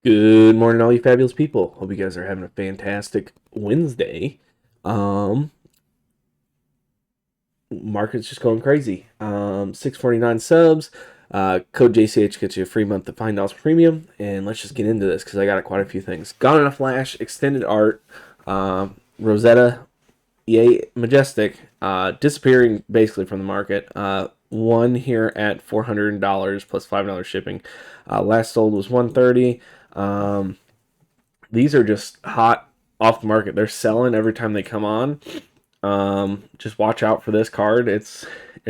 Good morning, all you fabulous people. Hope you guys are having a fantastic Wednesday. Um, Market's just going crazy. 649 subs. Code JCH gets you a free month of Fyendal's premium. And let's just get into this because I got quite a few things. Gone in a Flash, extended art, Rosetta, yay, majestic, disappearing basically from the market. One here at $400 plus $5 shipping. Last sold was 130. These are just hot off the market. They're selling every time they come on. Just watch out for this card. It's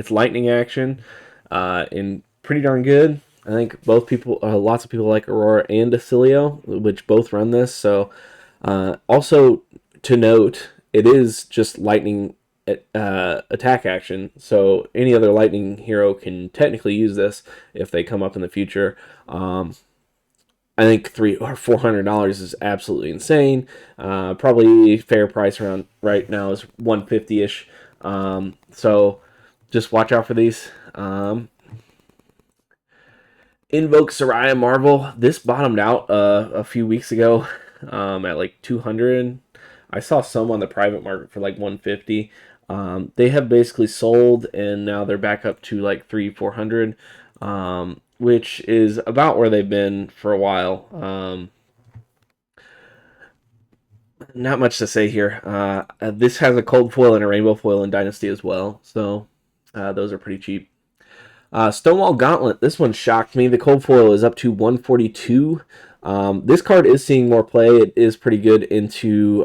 lightning action, and pretty darn good. I think lots of people like Aurora and Decilio, which both run this. So, also to note, it is just lightning attack action. So any other lightning hero can technically use this if they come up in the future. I think $300 or $400 is absolutely insane. Probably fair price around right now is 150 ish. So just watch out for these. Invoke Suraya Marvel. This bottomed out a few weeks ago at like 200. I saw some on the private market for like 150. They have basically sold and now they're back up to like 300-400, which is about where they've been for a while. Not much to say here. This has a cold foil and a rainbow foil in Dynasty as well, so those are pretty cheap. Stonewall Gauntlet. This one shocked me. The cold foil is up to 142. This card is seeing more play. It is pretty good into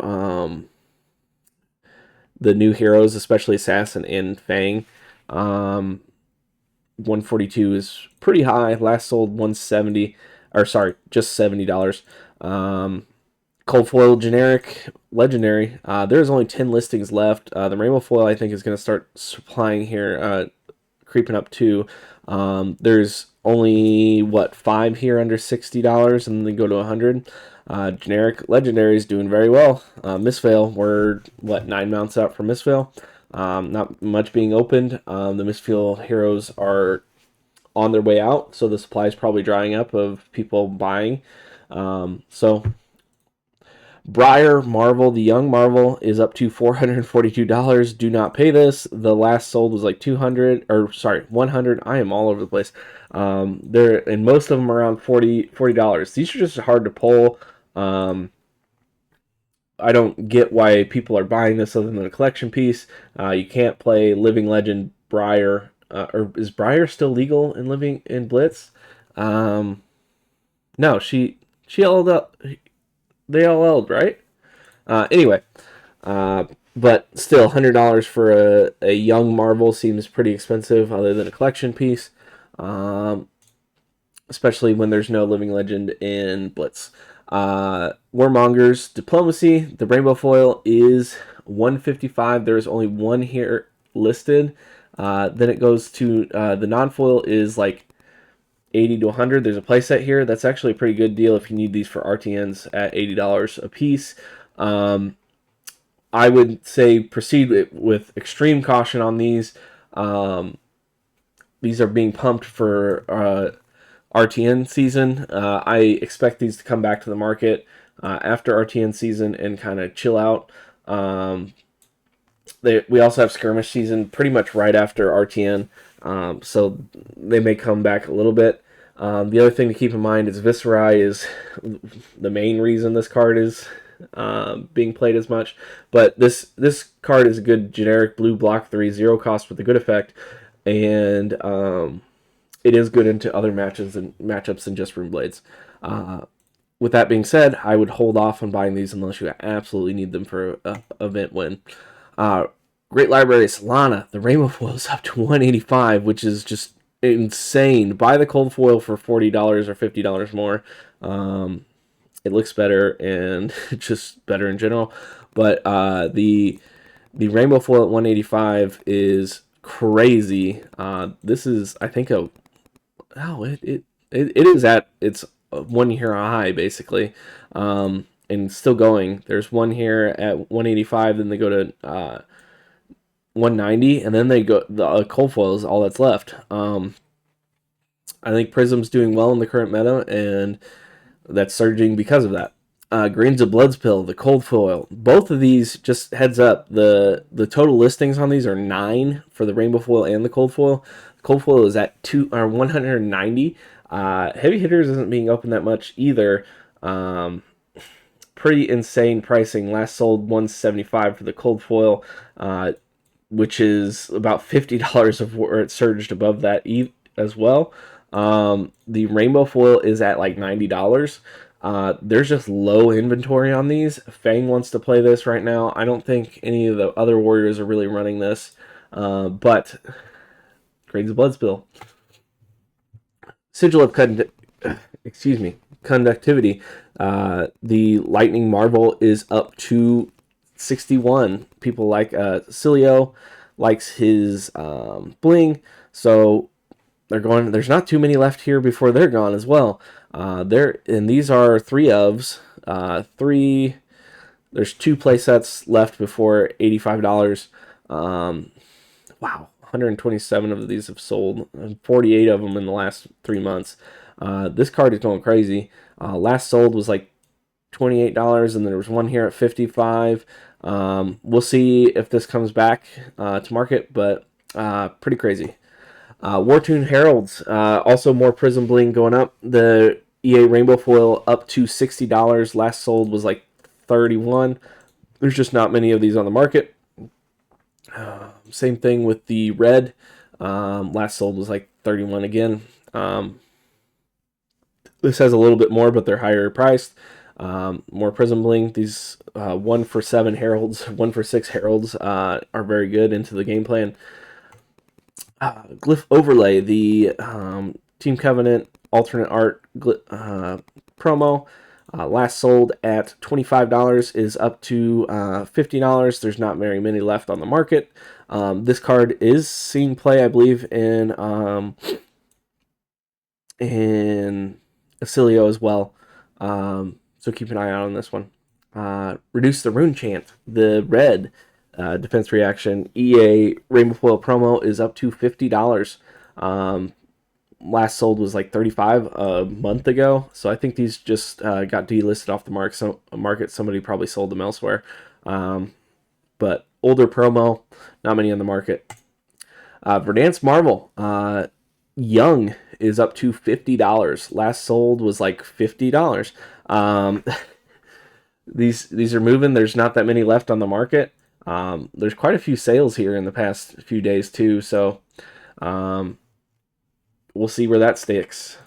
the new heroes, especially Assassin and Fang. 142 is pretty high. Last sold 170, or sorry, just $70. Cold foil generic legendary. There's only 10 listings left. The rainbow foil I think is going to start supplying here, creeping up too. There's only what 5 here under $60, and then they go to 100. Generic legendary is doing very well. Misfail, we're what 9 mounts out for Misfail. Not much being opened. The Misfail heroes are on their way out, so the supply is probably drying up of people buying. So Briar Marvel, the Young Marvel, is up to $442. Do not pay this. The last sold was like 200, or sorry, 100. I am all over the place. And most of them are around $40. These are just hard to pull. I don't get why people are buying this other than a collection piece. You can't play Living Legend Briar, or is Briar still legal in Living in Blitz? No, she LL'd, they LL'd, right? Anyway, but still, $100 for a young Marvel seems pretty expensive, other than a collection piece, especially when there's no Living Legend in Blitz. Warmongers Diplomacy. The rainbow foil is 155. There's only one here listed. Then it goes to the non-foil is like 80 to 100. There's a playset here. That's actually a pretty good deal if you need these for RTNs at $80 a piece. I would say proceed with extreme caution on these. These are being pumped for RTN season. I expect these to come back to the market after RTN season and kind of chill out. We also have skirmish season pretty much right after RTN, so they may come back a little bit. The other thing to keep in mind is Viserai is the main reason this card is being played as much. But this card is a good generic blue block 3 0 cost with a good effect, and it is good into other matchups than just Rune Blades. With that being said, I would hold off on buying these unless you absolutely need them for an event win. Great Library Solana, the rainbow foil is up to 185, which is just insane. Buy the cold foil for $40 or $50 more. It looks better and just better in general. But the rainbow foil at 185 is crazy. This is, I think, it is at its 1 year high basically, and still going. There's one here at 185, then they go to 190, and then they go the cold foil is all that's left. I think Prism's doing well in the current meta, and that's surging because of that. Grains of Blood's Pill, the cold foil. Both of these, just heads up, the total listings on these are 9 for the rainbow foil and the cold foil. The cold foil is at 190. Heavy hitters isn't being opened that much either. Pretty insane pricing. Last sold 175 for the cold foil, which is about $50 of where it surged above that as well. The rainbow foil is at like $90. There's just low inventory on these. Fang wants to play this right now. I don't think any of the other warriors are really running this, but Grains of Blood Spill. Sigil of Conductivity. The Lightning Marvel is up to 61. People like Cilio likes his bling, so they're going. There's not too many left here before they're gone as well. And these are 3 ofs. There's 2 play sets left before $85. Wow, 127 of these have sold, and 48 of them in the last 3 months. This card is going crazy. Last sold was like $28, and there was one here at $55. We'll see if this comes back to market, but pretty crazy. Wartune Heralds, also more Prism Bling going up. The EA Rainbow Foil up to $60. Last sold was like $31. There's just not many of these on the market. Same thing with the red. Last sold was like $31 again. This has a little bit more, but they're higher priced. More Prism Bling. These 1 for 7 Heralds, 1 for 6 Heralds are very good into the game plan. Glyph Overlay, the Team Covenant alternate art promo. Last sold at $25, is up to $50. There's not very many left on the market. This card is seeing play, I believe, in Acilio as well. So keep an eye out on this one. Reduce the Rune Chant, the red defense reaction EA Rainbow Foil promo is up to $50. Last sold was like $35 a month ago, so I think these just got delisted off the market. Somebody probably sold them elsewhere. But older promo, not many on the market. Verdansk Marvel, Young is up to $50. Last sold was like $50. These are moving. There's not that many left on the market. There's quite a few sales here in the past few days too, so we'll see where that sticks.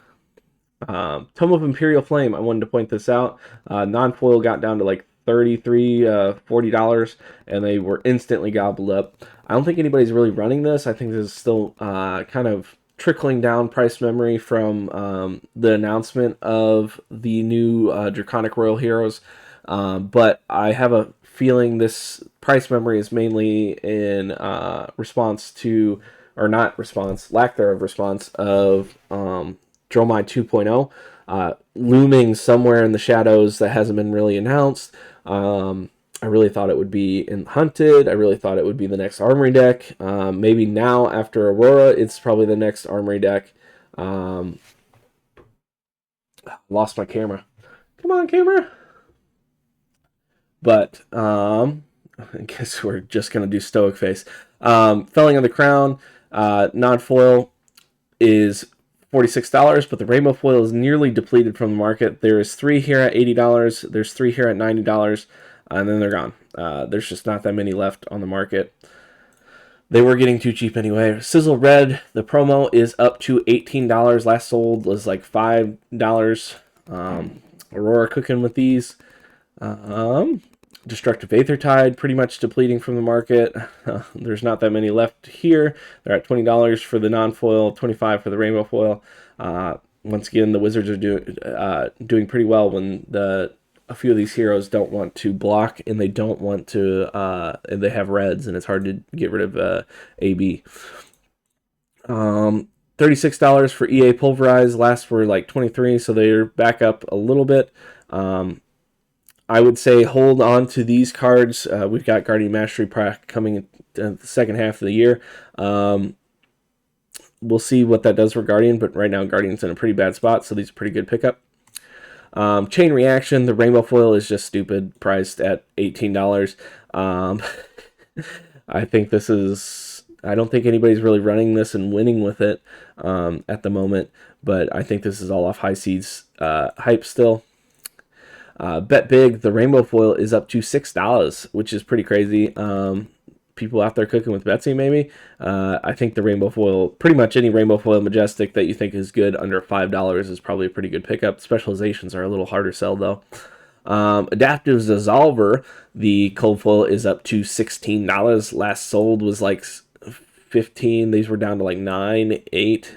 Tome of Imperial Flame, I wanted to point this out. Non-foil got down to like $33, $40, and they were instantly gobbled up. I don't think anybody's really running this. I think this is still kind of trickling down price memory from the announcement of the new Draconic Royal Heroes. But I have a feeling this price memory is mainly in response to, or not response, lack thereof response of Dromai 2.0 looming somewhere in the shadows that hasn't been really announced. I really thought it would be in Hunted. I really thought it would be the next Armory deck. Maybe now after Aurora, it's probably the next Armory deck. Lost my camera. Come on, camera. But I guess we're just going to do Stoic Face. Felling of the Crown, non-foil is $46, but the rainbow foil is nearly depleted from the market. There is 3 here at $80. There's 3 here at $90, and then they're gone. There's just not that many left on the market. They were getting too cheap anyway. Sizzle Red, the promo is up to $18. Last sold was like $5. Aurora cooking with these. Destructive Aethertide, pretty much depleting from the market. There's not that many left here. They're at $20 for the non-foil, $25 for the rainbow foil. Once again, the Wizards are doing pretty well when a few of these heroes don't want to block, and they don't want to, and they have reds, and it's hard to get rid of AB. $36 for EA Pulverize. Last were like $23, so they're back up a little bit. I would say hold on to these cards. We've got Guardian Mastery Pack coming in the second half of the year. We'll see what that does for Guardian, but right now Guardian's in a pretty bad spot, so these are pretty good pickup. Chain Reaction, the rainbow foil is just stupid, priced at $18. Um, I think this is. I don't think anybody's really running this and winning with it at the moment, but I think this is all off High Seeds hype still. Bet Big, the rainbow foil is up to $6, which is pretty crazy. People out there cooking with Betsy, maybe. I think the rainbow foil, pretty much any rainbow foil majestic that you think is good under $5 is probably a pretty good pickup. Specializations are a little harder to sell though. Adaptive Dissolver, the cold foil is up to $16. Last sold was like 15. These were down to like 9, 8.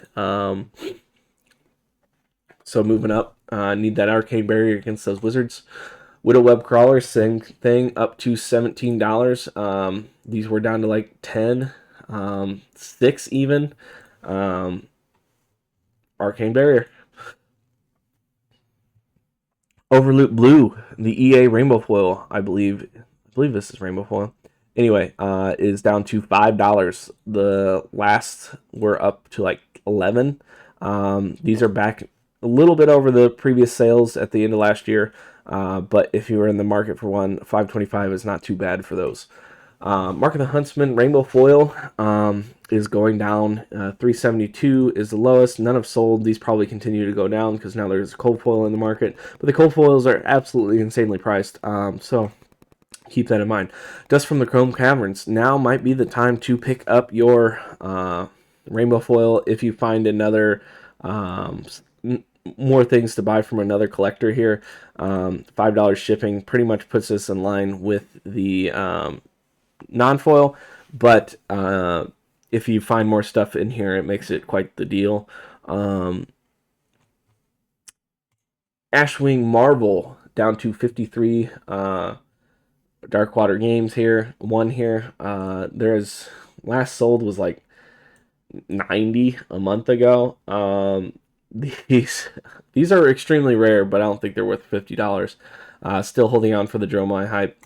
So moving up. Need that arcane barrier against those wizards. Widow Web Crawler, same thing, up to $17. These were down to like 10, 6 even. Arcane Barrier. Overloop Blue, the EA Rainbow Foil, I believe this is Rainbow Foil. Anyway, is down to $5. The last were up to like 11. These are back a little bit over the previous sales at the end of last year. But if you were in the market for one, $5.25 is not too bad for those. Mark of the Huntsman Rainbow Foil is going down. $3.72 is the lowest. None have sold. These probably continue to go down because now there's cold foil in the market. But the cold foils are absolutely insanely priced. So keep that in mind. Dust from the Chrome Caverns. Now might be the time to pick up your rainbow foil if you find another more things to buy from another collector here. $5 shipping pretty much puts us in line with the non-foil, but if you find more stuff in here, it makes it quite the deal. Ashwing Marvel down to 53. Darkwater Games here, one here. There's last sold was like 90 a month ago. These are extremely rare, but I don't think they're worth $50. Still holding on for the Dromai hype.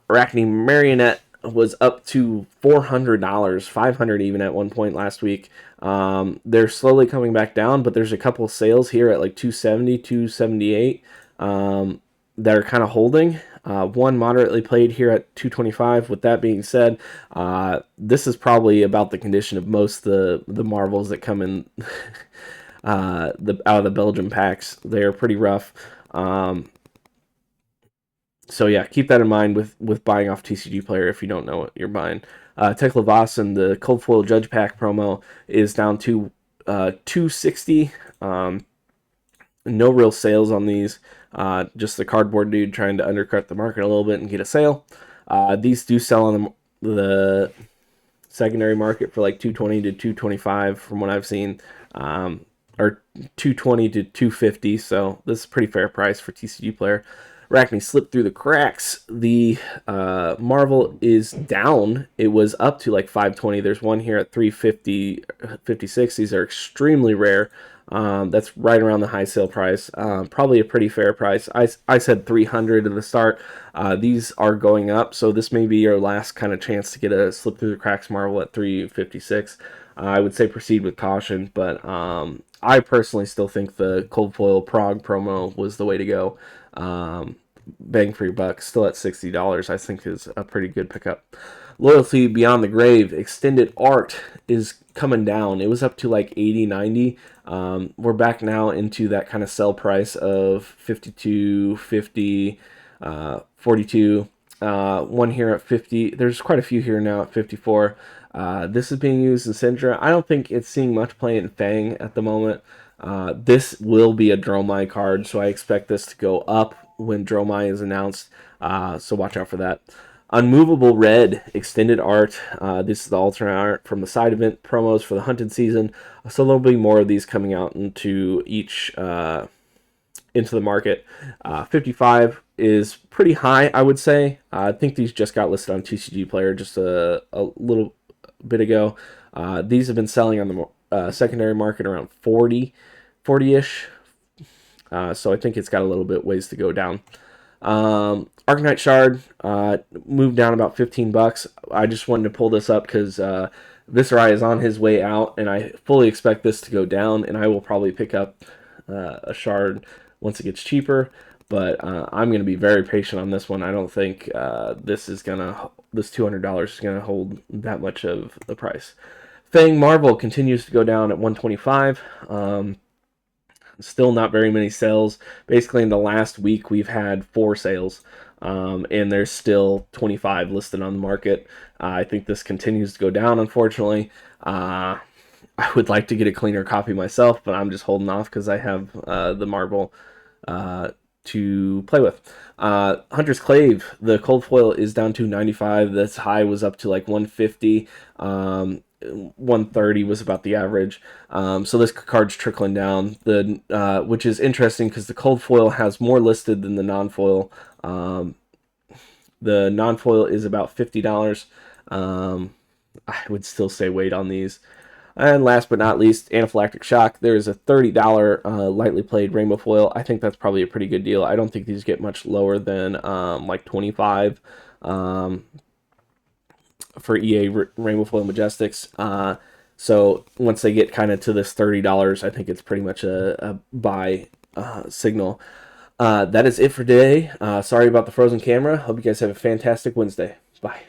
Arachne Marionette was up to $400, $500 even at one point last week. They're slowly coming back down, but there's a couple sales here at like $270, $278 that are kind of holding. One moderately played here at $225. With that being said, this is probably about the condition of most of the Marvels that come in out of the Belgium packs. They are pretty rough. So yeah, keep that in mind with buying off TCG Player if you don't know what you're buying. Tekla the Cold Foil Judge Pack promo is down to $260. No real sales on these. Just the cardboard dude trying to undercut the market a little bit and get a sale. These do sell on the secondary market for like $220 to $225 from what I've seen, or $220 to $250. So this is a pretty fair price for TCG Player. Arachne slipped through the cracks. The Marvel is down. It was up to like $520. There's one here at $350, $56. These are extremely rare. That's right around the high sale price. Probably a pretty fair price. I said $300 at the start. These are going up, so this may be your last kind of chance to get a slip through the cracks Marvel at $356. I would say proceed with caution, but I personally still think the Cold Foil Prague promo was the way to go. Bang for your buck, still at $60, I think is a pretty good pickup. Loyalty Beyond the Grave Extended Art is coming down. It was up to like 80, 90. We're back now into that kind of sell price of 52, 50, 42. One here at 50. There's quite a few here now at 54. This is being used in Syndra. I don't think it's seeing much play in Fang at the moment. This will be a Dromai card, so I expect this to go up when Dromai is announced. So watch out for that. Unmovable Red Extended Art. This is the alternate art from the side event promos for the hunted season. So there'll be more of these coming out into the market. 55 is pretty high, I would say. I think these just got listed on TCG Player just a little bit ago. These have been selling on the secondary market around 40-ish. So I think it's got a little bit ways to go down. Arcanite Shard moved down about $15. I just wanted to pull this up because Viserai is on his way out, and I fully expect this to go down, and I will probably pick up a Shard once it gets cheaper. But I'm going to be very patient on this one. I don't think this $200 is gonna hold that much of the price. Fang Marvel continues to go down at 125. Still not very many sales. Basically, in the last week, we've had 4 sales, and there's still 25 listed on the market. I think this continues to go down, unfortunately. I would like to get a cleaner copy myself, but I'm just holding off because I have the Marvel to play with. Hunter's Clave, the cold foil is down to 95. This high was up to like 150. 130 was about the average. So this card's trickling down, which is interesting because the cold foil has more listed than the non-foil. The non-foil is about $50. I would still say wait on these. And last but not least, Anaphylactic Shock. There is a $30 lightly played rainbow foil. I think that's probably a pretty good deal. I don't think these get much lower than like 25 for EA Rainbow Foil Majestics. So once they get kind of to this $30, I think it's pretty much a buy signal. That is it for today. Sorry about the frozen camera. Hope you guys have a fantastic Wednesday. Bye.